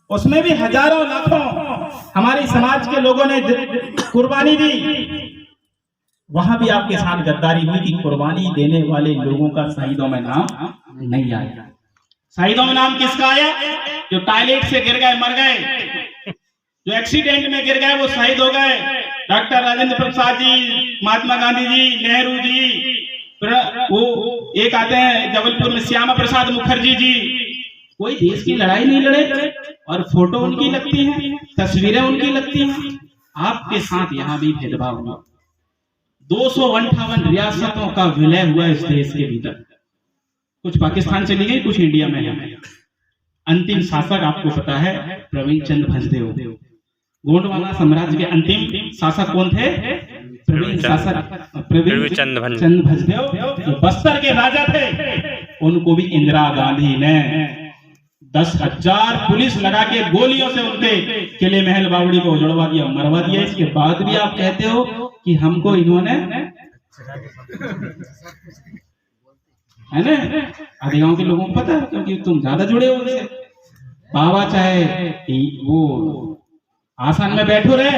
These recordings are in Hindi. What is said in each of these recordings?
उसमें भी हजारों लाखों हमारे समाज के लोगों ने कुर्बानी दी। वहां भी आपके साथ गद्दारी हुई कि कुर्बानी देने वाले लोगों का शहीदों में नाम नहीं आया। शहीदों में नाम किसका आया? जो टॉयलेट से गिर गए मर गए, जो एक्सीडेंट में गिर गए वो शहीद हो गए। डॉक्टर राजेंद्र प्रसाद जी, महात्मा गांधी जी, नेहरू जी, वो एक आते हैं जबलपुर में श्यामा प्रसाद मुखर्जी जी। कोई देश की लड़ाई नहीं लड़े और फोटो उनकी लगती हैं, तस्वीरें उनकी लगती हैं। आपके साथ यहाँ भी भेदभाव हुआ। 258 रियासतों का विलय हुआ इस देश के भीतर। कुछ पाकिस्तान चली गई, कुछ इंडिया में है। अंतिम शासक आपको पता है प्रवीण चंद्र भंजदेव। गोंडवाना साम्राज्य के अंतिम शासक कौन थे? प्रवीण चंद्र भंजदेव, जो बस्तर के राजा थे। उनको भी इंदिरा गांधी ने 10,000 पुलिस लगा के गोलियों से उनके किले महल बावड़ी को उजड़वा दिया, मरवा दिया। इसके बाद भी आप कहते हो कि हमको इन्होंने, है ना, आधे गांव के लोगों को पता है क्योंकि तुम ज्यादा जुड़े हो उनसे। बाबा चाहे वो आसन में बैठो रहे,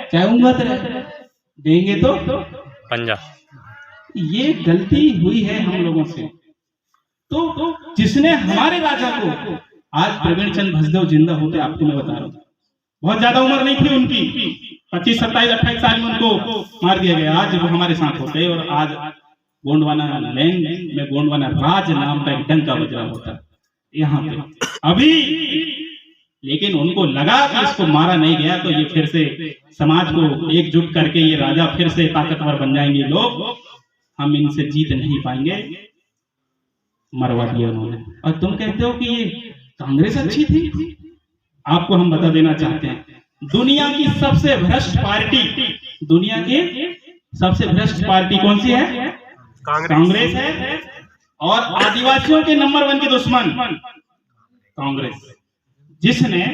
चाहे ऊंघत रहे, देंगे तो पंजा। ये गलती हुई है हम लोगों से। तो जिसने हमारे राजा को, आज प्रवीण चंद्र भंजदेव जिंदा होते, आपको मैं बता रहा हूँ, बहुत ज्यादा उम्र नहीं थी उनकी, 25, 27, 28 साल में उनको मार दिया गया। आज वो हमारे साथ होते और आज गोंडवाना लैंड में गोंडवाना राज नाम का एक डंका बज रहा होता यहाँ पे अभी। लेकिन उनको लगा कि इसको मारा नहीं गया तो ये फिर से समाज को एकजुट करके ये राजा फिर से ताकतवर बन जाएंगे लोग, हम इनसे जीत नहीं पाएंगे। मरवा दिया उन्होंने। और तुम कहते हो कि ये कांग्रेस अच्छी थी। आपको हम बता देना चाहते हैं, दुनिया की सबसे भ्रष्ट पार्टी, दुनिया की सबसे भ्रष्ट पार्टी कौन सी है? कांग्रेस है। और आदिवासियों के नंबर 1 के दुश्मन कांग्रेस, जिसने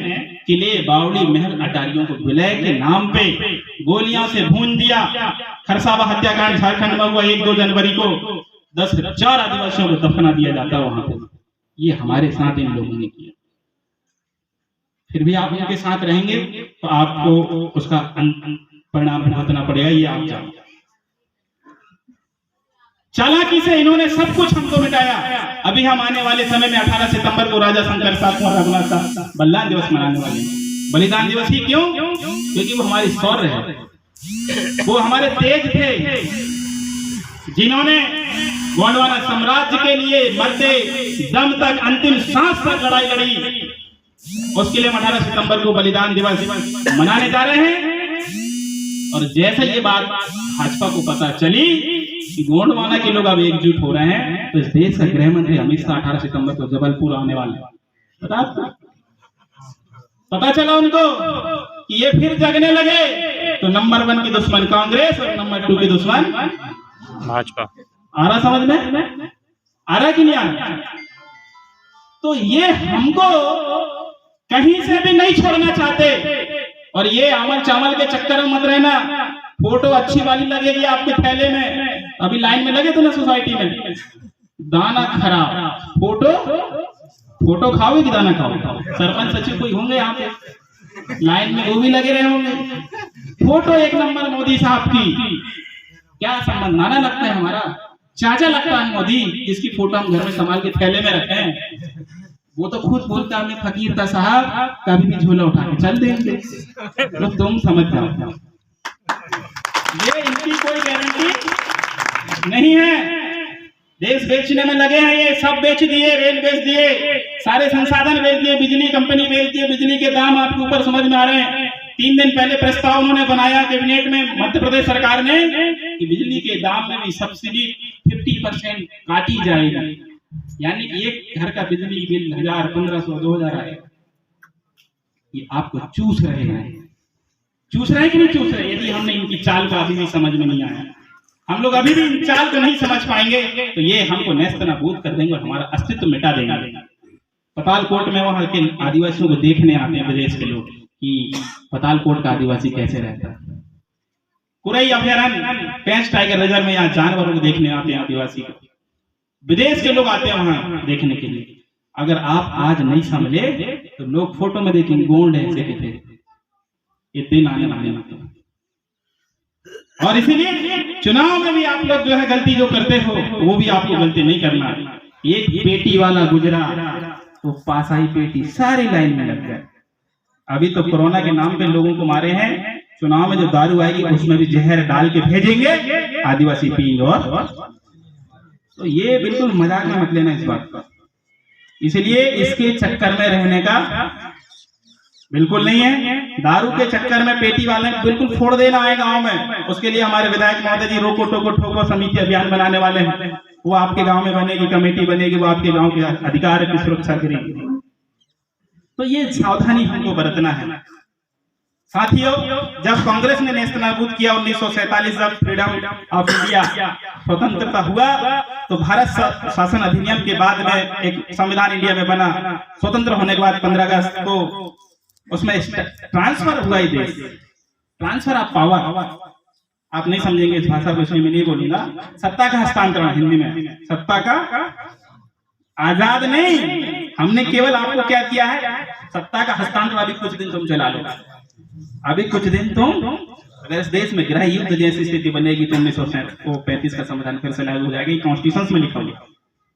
किले बावड़ी महल अटारियों को विलय के नाम पे गोलियां से भून दिया। खरसावा हत्याकांड झारखंड में हुआ 1-2 जनवरी को 10,000 आदिवासियों को दफना दिया जाता वहां पे। ये हमारे साथ इन लोगों ने किया। फिर भी आप इनके साथ रहेंगे तो आपको उसका परिणाम भुगतना पड़ेगा, ये आप जानते। चालाकी से इन्होंने सब कुछ हमको मिटाया। अभी हम आने वाले समय में 18 सितंबर को राजा शंकर साहब और रघुनाथ साहब बलिदान दिवस मनाने वाले हैं। बलिदान दिवस ही क्यों? क्योंकि वो हमारी शौर्य है, वो हमारे तेज थे, जिन्होंने गोंडवाना साम्राज्य के लिए मरते दम तक, अंतिम सांस तक लड़ाई लड़ी। उसके लिए 18 सितंबर को बलिदान दिवस मनाने जा रहे हैं। और जैसे ये बात भाजपा को पता चली कि गोंडवाना के लोग अब एकजुट हो रहे हैं, तो इस देश का गृह मंत्री अमित शाह 18 सितंबर को जबलपुर आने वाले हैं। पता चला उनको कि ये फिर जगने लगे, तो नंबर 1 की दुश्मन कांग्रेस और नंबर 2 की दुश्मन भाजपा। आ रहा समझ में? आ रहा कि नहीं आ रहा? तो ये हमको कहीं से भी नहीं छोड़ना चाहते। और ये अमल चावल के चक्कर में मत रहना। फोटो अच्छी वाली लगेगी आपके थैले में, अभी लाइन में लगे थे ना सोसाइटी में, दाना खराब। फोटो खाओगे कि दाना खाओगे? सरपंच सचिव कोई होंगे यहाँ पे लाइन में, वो भी लगे रहे होंगे। फोटो एक नंबर मोदी साहब की। क्या संबंध? नाना लगता है हमारा, चाचा लगता है मोदी, जिसकी फोटो हम घर में संभाल के थैले में रखे हैं। वो तो खुद बोलता है, मैं फकीर था साहब, कभी भी झोला उठा के चल देंगे। तो तुम समझ जाओ, ये इनकी कोई गारंटी नहीं है। देश बेचने में लगे हैं ये, सब बेच दिए, रेल बेच दिए, सारे संसाधन बेच दिए, बिजली कंपनी बेच दिए, बिजली के दाम आपके ऊपर समझ में आ रहे हैं। 3 दिन पहले प्रस्ताव उन्होंने बनाया कैबिनेट में, मध्य प्रदेश सरकार ने, कि बिजली के दाम में भी सब्सिडी 50% काटी जाएगी। यानी एक घर का बिजली बिल 1000, 1500, 2000 आएगा। ये आपको चूस रहे हैं कि नहीं चूस रहे? यदि हमने इनकी चाल को अभी भी समझ में नहीं आया, हम लोग अभी भी इन चाल को नहीं समझ पाएंगे, तो ये हमको नेस्त नाबूद कर देंगे और हमारा अस्तित्व मिटा देंगे। पतालकोट में वहां के आदिवासियों को देखने आते हैं विदेश के लोग कि पतालकोट का आदिवासी कैसे रहता है। कुरई अभयारण्य, पेंच टाइगर रिजर्व में यहाँ जानवरों को देखने आते हैं आदिवासी को, विदेश के लोग आते हैं वहां देखने के लिए। अगर आप आज नहीं संभले तो लोग फोटो में देखेंगे गोंड ऐसे थे, ये दिन आने वाले हैं। और इसीलिए चुनाव में भी आप लोग जो है गलती जो करते हो वो भी आपको गलती नहीं करना। एक पेटी वाला गुजरा तो पासाई पेटी सारी लाइन में लग गए। अभी तो कोरोना के नाम पे लोगों को मारे हैं, चुनाव में जो दारू आएगी उसमें भी जहर डाल के भेजेंगे, आदिवासी पिएंगे। और तो ये बिल्कुल मजाक में मत लेना इस बात का। इसलिए इसके चक्कर में रहने का बिल्कुल नहीं है। दारू के चक्कर में पेटी वाले बिल्कुल फोड़ देना है गांव में। उसके लिए हमारे विधायक महोदय जी रोको टोको ठोको समिति अभियान बनाने वाले हैं। वो आपके गांव में बनेगी, कमेटी बनेगी, वो आपके गांव के अधिकार की सुरक्षा करेगी। तो ये सावधानी हमको बरतना है। साथियों, जब कांग्रेस ने नेस्तनाबूद किया 1947, जब फ्रीडम ऑफ इंडिया स्वतंत्रता हुआ, तो भारत शासन अधिनियम के बाद में एक संविधान इंडिया में बना। स्वतंत्र होने के बाद 15 अगस्त को उसमें ट्रांसफर हुआ ही देश, ट्रांसफर ऑफ पावर। आप नहीं समझेंगे इस भाषा को, इसलिए मैं नहीं बोलूंगा। सत्ता का हस्तांतरण, हिंदी में सत्ता का, आजाद नहीं। हमने केवल आपको क्या किया है, सत्ता का हस्तांतरण। अभी कुछ दिन तुम चला लो, अभी कुछ दिन तुम, अगर इस देश में गृह युद्ध जैसी स्थिति बनेगी तो 1935 का संविधान फिर से लागू हो जाएगा। कॉन्स्टिट्यूशन में लिखा हुआ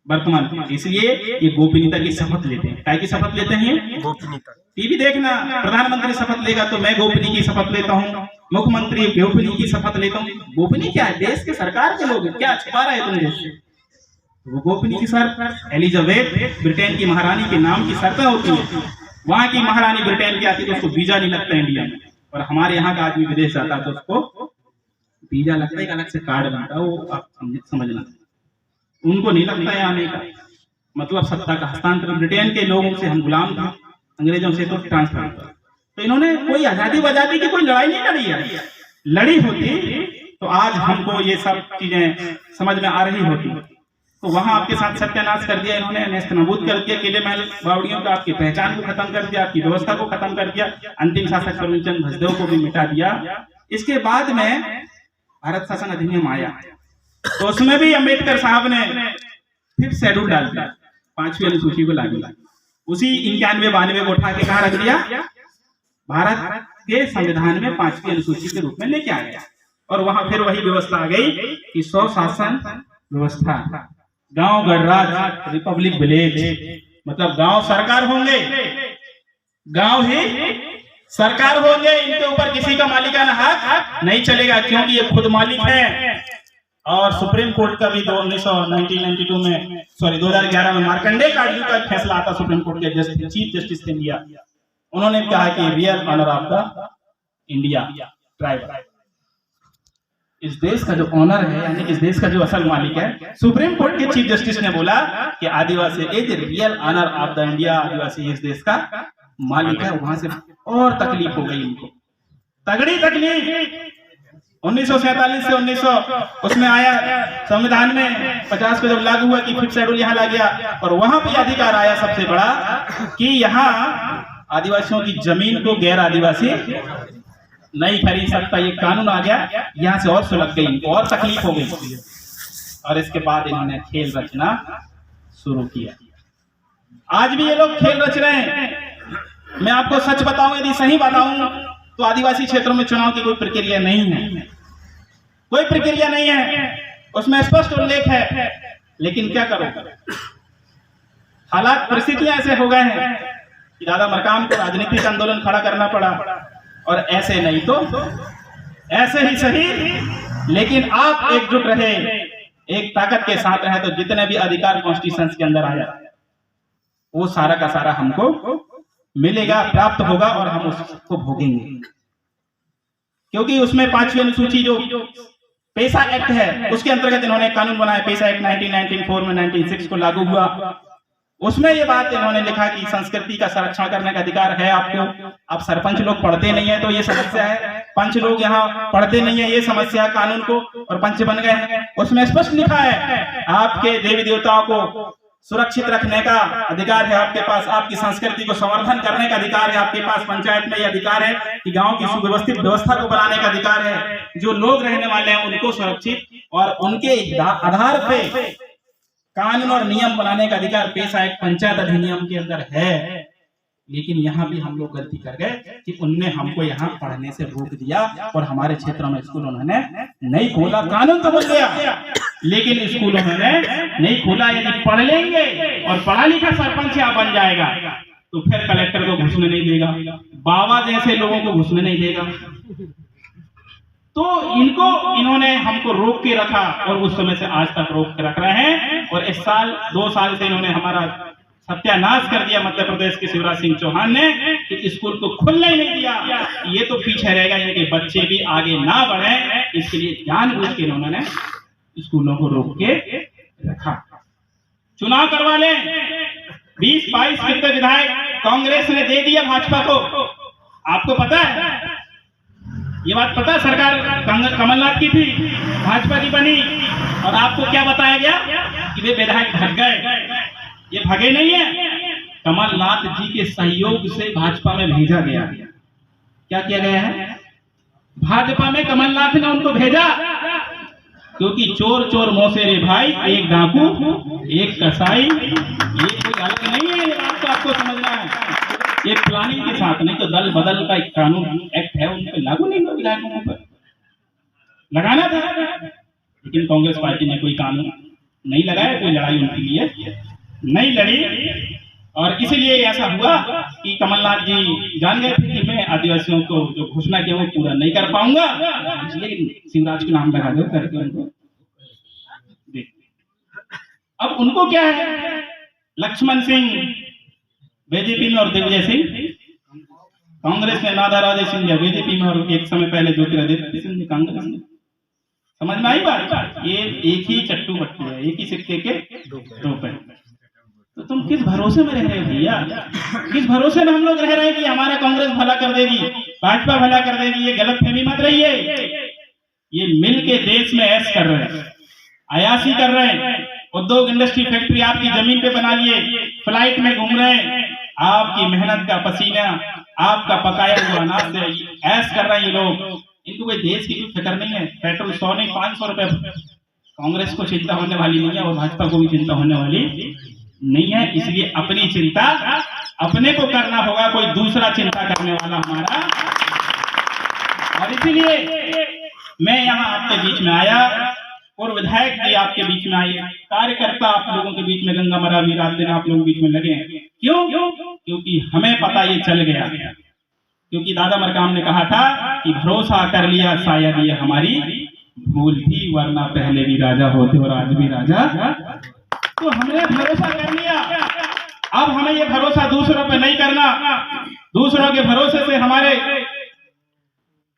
वर्तमान। इसलिए ये गोपनीयता की शपथ लेते हैं। क्या की शपथ लेते हैं? गोपनीयता। टीवी देखना, प्रधानमंत्री शपथ लेगा तो मैं गोपनीय की शपथ लेता हूँ, मुख्यमंत्री गोपनीय की शपथ लेता हूँ। गोपनीय क्या है? देश के सरकार के लोग क्या छुपा रहे तुम देश से? वो गोपनीय की शर्त एलिजाबेथ ब्रिटेन की महारानी के नाम की शर्तें होती है। वहां की महारानी ब्रिटेन की आती तो उसको वीजा नहीं लगता इंडिया में, और हमारे यहाँ का आदमी विदेश जाता तो उसको वीजा लगता है, एक अलग से कार्ड बनता है, वो आप समझना। उनको नहीं लगता है आने का। मतलब सत्ता का हस्तांतरण। ब्रिटेन के लोगों से हम गुलाम थे, अंग्रेजों से तो ट्रांसफर। तो इन्होंने कोई आजादी वजादी की कोई लड़ाई नहीं लड़ी है। लड़ी होती तो आज हमको ये सब चीजें समझ में आ रही होती। तो वहां आपके साथ सत्यानाश कर दिया इन्होंने, नेस्तनाबूद कर दिया किले महल बावड़ियों का, आपकी पहचान को खत्म कर दिया, आपकी व्यवस्था को खत्म कर दिया, अंतिम शासक करमचंद भजदेव को भी मिटा दिया। इसके बाद में भारत शासन अधिनियम आया, तो उसमें भी अंबेडकर साहब ने 5th शेड्यूल डाल दिया, 5वीं अनुसूची को लागू। उसी 91-92 को उठा के कहा रख दिया, भारत के संविधान में 5वीं अनुसूची के रूप में लेके आ गया। और वहां फिर वही व्यवस्था आ गई कि स्वशासन व्यवस्था, गांव गणराज्य, रिपब्लिक विलेज, मतलब गांव सरकार होंगे, गांव ही सरकार होंगे, इनके ऊपर किसी का मालिकाना हक नहीं चलेगा, क्योंकि ये खुद मालिक है। और सुप्रीम कोर्ट का भी 1992 में 2011 में मार्कंडेय कायदे का फैसला आता सुप्रीम कोर्ट के चीफ जस्टिस ने लिया। उन्होंने कहा कि real honour of the India tribe, इस देश का जो ऑनर है, यानी इस देश का जो असल मालिक है, सुप्रीम कोर्ट के चीफ जस्टिस ने बोला कि Adivasi is real honour of the India, Adivasi इस देश का मालिक है। वहां से और तकलीफ हो गई इनको, तगड़ी तकलीफ। 1947 से 1900 उसमें आया संविधान में 50 को जब लागू हुआ कि 5th शेड्यूल यहाँ ला गया, और वहां भी अधिकार आया सबसे बड़ा कि यहाँ आदिवासियों की जमीन को गैर आदिवासी नहीं खरीद सकता, ये कानून आ गया। यहाँ से और सुलग गई, इनको और तकलीफ हो गई। और इसके बाद इन्होंने खेल रचना शुरू किया। आज भी ये लोग खेल रच रहे हैं। मैं आपको सच बताऊं, यदि सही बताऊं तो आदिवासी क्षेत्रों में चुनाव की कोई प्रक्रिया नहीं है, कोई प्रक्रिया नहीं है, उसमें स्पष्ट उल्लेख है। लेकिन क्या करो, हालात परिस्थितियां ऐसे हो गए हैं कि दादा मरकाम को राजनीतिक आंदोलन खड़ा करना पड़ा। और ऐसे नहीं तो ऐसे ही सही, लेकिन आप एकजुट रहे, एक ताकत के साथ रहे, तो जितने भी अधिकार कॉन्स्टिट्यूशन के अंदर आया वो सारा का सारा हमको मिलेगा, प्राप्त होगा, और हम उसको भोगेंगे। क्योंकि उसमें 5वीं अनुसूची जो पेशा एक्ट है उसके अंतर्गत इन्होंने कानून बनाया। पेशा एक्ट 1994 में 1996 को लागू हुआ। उसमें ये बात इन्होंने लिखा कि संस्कृति का संरक्षण करने का अधिकार है आपको। अब सरपंच लोग पढ़ते नहीं है तो ये समस्या है, पंच लोग यहाँ पढ़ते नहीं है, ये समस्या कानून को, और पंच बन गए हैं। उसमें स्पष्ट लिखा है आपके देवी देवताओं को सुरक्षित रखने का अधिकार है आपके पास, आपकी संस्कृति को संवर्धन करने का अधिकार है आपके पास। पंचायत में यह अधिकार है कि गांव की सुव्यवस्थित व्यवस्था को बनाने का अधिकार है। जो लोग रहने वाले हैं उनको सुरक्षित और उनके आधार पे कानून और नियम बनाने का अधिकार पेशा एक पंचायत अधिनियम के अंदर है, लेकिन यहाँ भी हम लोग गलती कर गए कि उनने हमको यहाँ पढ़ने से रोक दिया और हमारे क्षेत्रों में स्कूल उन्होंने नहीं खोला। कानून तो बन गया लेकिन स्कूल उन्होंने नहीं खोला। यदि पढ़ लेंगे और पढ़ा लिखा सरपंच यहाँ बन जाएगा तो फिर कलेक्टर को घुसने नहीं देगा, बाबा जैसे लोगों को घुसने नहीं देगा। तो इन्होंने हमको रोक के रखा और उस समय से आज तक रोक के रख रहे हैं। और इस साल 2 साल से इन्होंने हमारा सत्यानाश कर दिया मध्य प्रदेश के शिवराज सिंह चौहान ने कि स्कूल को खुलने ही नहीं दिया। ये तो पीछे रहेगा, इनके बच्चे भी आगे ना बढ़े, इसके लिए जानबूझ के इन्होंने स्कूलों को रोक के रखा। चुनाव करवा लें, 20-22 कितने विधायक कांग्रेस ने दे दिया भाजपा को। आपको पता है, ये बात पता है? सरकार कमलनाथ की थी, भाजपा की बनी, और आपको क्या बताया गया कि वे विधायक भाग गए। ये भागे नहीं है, कमलनाथ जी के सहयोग से भाजपा में भेजा गया। क्या किया गया है? भाजपा में कमलनाथ ने उनको भेजा, क्योंकि चोर चोर मौसेरे भाई, एक डाकू एक कसाई, ये कोई अलग नहीं है। ये बात तो आपको समझना है। ये प्लानिंग के साथ, नहीं तो दल बदल का एक कानून एक्ट है, उन पर लागू नहीं हुआ, विधायकों पर लगाना था, लेकिन कांग्रेस पार्टी ने कोई कानून नहीं लगाया, कोई लड़ाई उनके लिए नहीं लड़ी। और इसलिए ऐसा हुआ कि कमलनाथ जी जान गए थे कि मैं आदिवासियों को जो घोषणा किया वो पूरा नहीं कर पाऊंगा, इसलिए शिवराज का नाम लगा दो करके उनको। अब उनको क्या है, लक्ष्मण सिंह बीजेपी में और दिग्विजय सिंह कांग्रेस में, नादाराजे सिंधिया बीजेपी में और एक समय पहले ज्योतिरादित्य सिंधिया कांग्रेस में। समझ में आई बात? ये एक ही चट्टू बट्टू है, एक ही सिक्के के दो पहलू। तो तुम किस भरोसे में रह रहे हो भैया? किस भरोसे में हम लोग रह रहे हैं कि हमारा कांग्रेस भला कर देगी, भाजपा भला कर देगी? ये गलतफहमी मत रहिए। ये मिल के देश में ऐश कर रहे हैं, अयाशी कर रहे हैं, उद्योग इंडस्ट्री फैक्ट्री आपकी जमीन पे बना लिए, फ्लाइट में घूम रहे हैं, आपकी मेहनत का पसीना, आपका पकाया हुआ अनाज से ऐश कर रहे हैं ये लोग। इनको कोई देश की भी फिक्र नहीं है। पेट्रोल 100 नहीं 500 रुपए कांग्रेस को चिंता होने वाली नहीं है और भाजपा को भी चिंता होने वाली नहीं है। इसलिए अपनी चिंता अपने को करना होगा, कोई दूसरा चिंता करने वाला हमारा। और इसीलिए मैं यहाँ आपके बीच में आया और विधायक भी आपके बीच में आए, कार्यकर्ता आप लोगों के बीच में, गंगा मरा भी रात दिन आप लोगों के बीच में लगे हैं। क्यों? क्योंकि हमें पता ये चल गया, क्योंकि दादा मरकाम ने कहा था कि भरोसा कर लिया शायद ये हमारी भूल थी, वरना पहले भी राजा होते और आज भी राजा। तो हमने भरोसा कर लिया, अब हमें ये भरोसा दूसरों पे नहीं करना। दूसरों के भरोसे से हमारे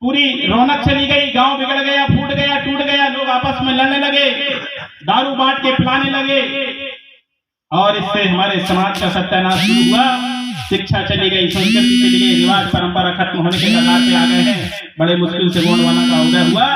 पूरी रौनक चली गई, गांव बिगड़ गया, फूट गया, टूट गया, लोग आपस में लड़ने लगे, दारू बांट के पिलाने लगे, और इससे हमारे समाज का सत्यानाश शुरू हुआ। शिक्षा चली गई, संस्कृति चली गई, रिवाज परंपरा खत्म होने के कगार पे आ गए हैं। बड़े मुश्किल से गोंडवाना का उदय हुआ।